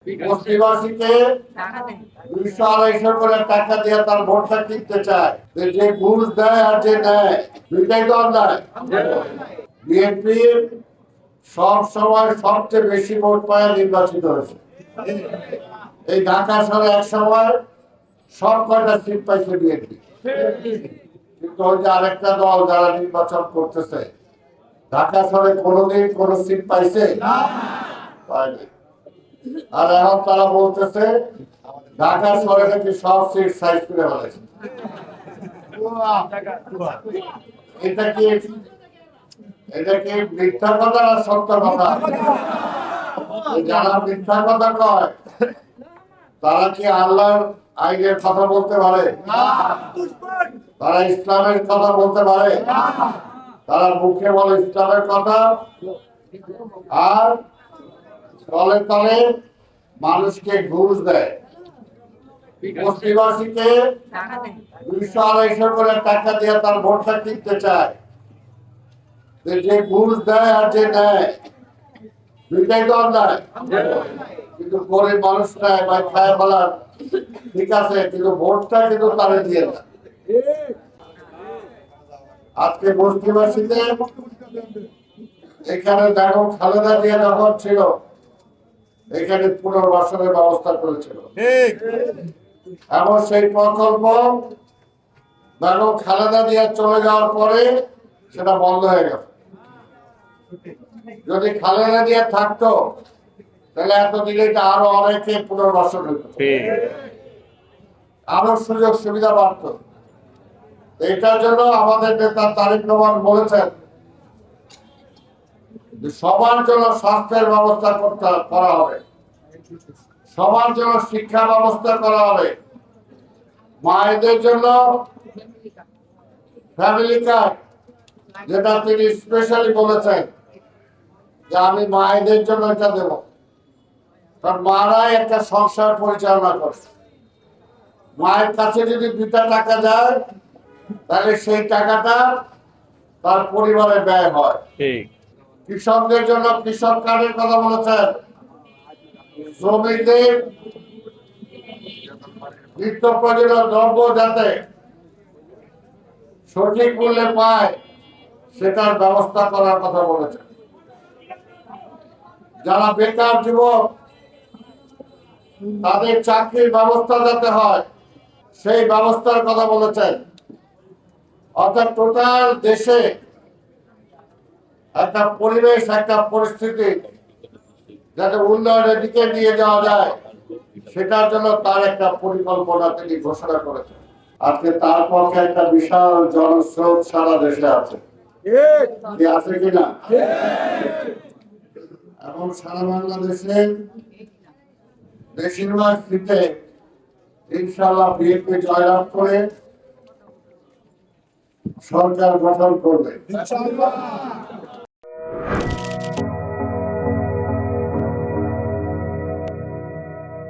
বস্তিবাসীকে 200-250 করে টাকা দিয়ে তার ভোটটা কিনতে চায়। যে ঘুষ দেয় আর যে নেয় দুইটাই তো অন্যায়। বিএনপি সব সময় সবচেয়ে বেশি ভোট পায় নির্বাচিত হয়েছে। এই ঢাকা শহরে এক সময় সব কয়টা সিট পাইছে বিএনপি, কিন্তু ওই যে আরেকটা দল যারা নির্বাচন করতেছে ঢাকা শহরে কোনোদিন কোন সিট পাইছে পায়নি। আর এখন তারা বলতেছে ঢাকা শহরে নাকি সব সিট সাইজ করে ফেলেছে। এটা কি মিথ্যা কথা না সত্য কথা? যারা মিথ্যা কথা কয় তারা কি আল্লাহর আইনের কথা বলতে পারে? তারা ইসলামের কথা বলতে পারে? তারা মুখে বলে ইসলামের কথা আর তলে তলে মানুষকে ঘুষ দেয়। বস্তিবাসীকে 200-250 করে টাকা দিয়ে তার ভোটটা কিনতে চায়। যে ঘুষ দেয় আর যে নেয় দুইটাই তো অন্যায়। কিন্তু গরিব মানুষটা ভাই খায় বলার ঠিক আছে, কিন্তু ভোটটা কিন্তু তারা দিয়ে না। আজকে বস্তিবাসীতে এখানে দেখো খালেদা জিয়া যখন ছিল এখানে পুনর্বাসনের ব্যবস্থা করেছিল, এবং সেই প্রকল্প দেখো খালেদা জিয়া চলে যাওয়ার পরে সেটা বন্ধ হয়ে গেছে। যদি খালেদা জিয়া থাকতো তাহলে এতদিনে আরো অনেকে পুনর্বাসন হতো, আরো সুযোগ সুবিধা বাড়ত। এটার জন্য আমাদের নেতা তারেক রহমান বলেছেন সবার জন্য স্বাস্থ্যের ব্যবস্থা করা হবে, সবার জন্য শিক্ষা ব্যবস্থা করা হবে, মায়েদের জন্য ফ্যামিলি কার্ড, যেটা তিনি স্পেশালি বলেছেন যে আমি মায়েদের জন্য এটা দেব, কারণ মারাই একটা সংসার পরিচালনা করে। মায়ের কাছে যদি 2টা টাকা যায় তাহলে সেই টাকাটা তার পরিবারে ব্যয় হয়। কৃষকদের জন্য কৃষক কার্ডের কথা বলেছেন, শ্রমিকদের নিত্য প্রয়োজনীয় দ্রব্য যাতে সঠিক মূল্যে পায় সেটার ব্যবস্থা করার কথা বলেছেন। যারা বেকার যুবক তাদের চাকরির ব্যবস্থা যাতে হয় সেই ব্যবস্থার কথা বলেছেন। অর্থাৎ টোটাল দেশে একটা পরিবেশ, একটা পরিস্থিতি যাতে উন্নয়নের দিকে নিয়ে যাওয়া যায় সেটার জন্য তার একটা পরিকল্পনা তিনি ঘোষণা করেছেন। আজকে তার পক্ষে একটা বিশাল জনস্রোত সারা দেশে আছে, আছে কিনা? এবং সারা বাংলাদেশে বেশিরভাগ সিটে ইনশাআল্লাহ বিএনপি জয়লাভ করে সরকার গঠন করবে।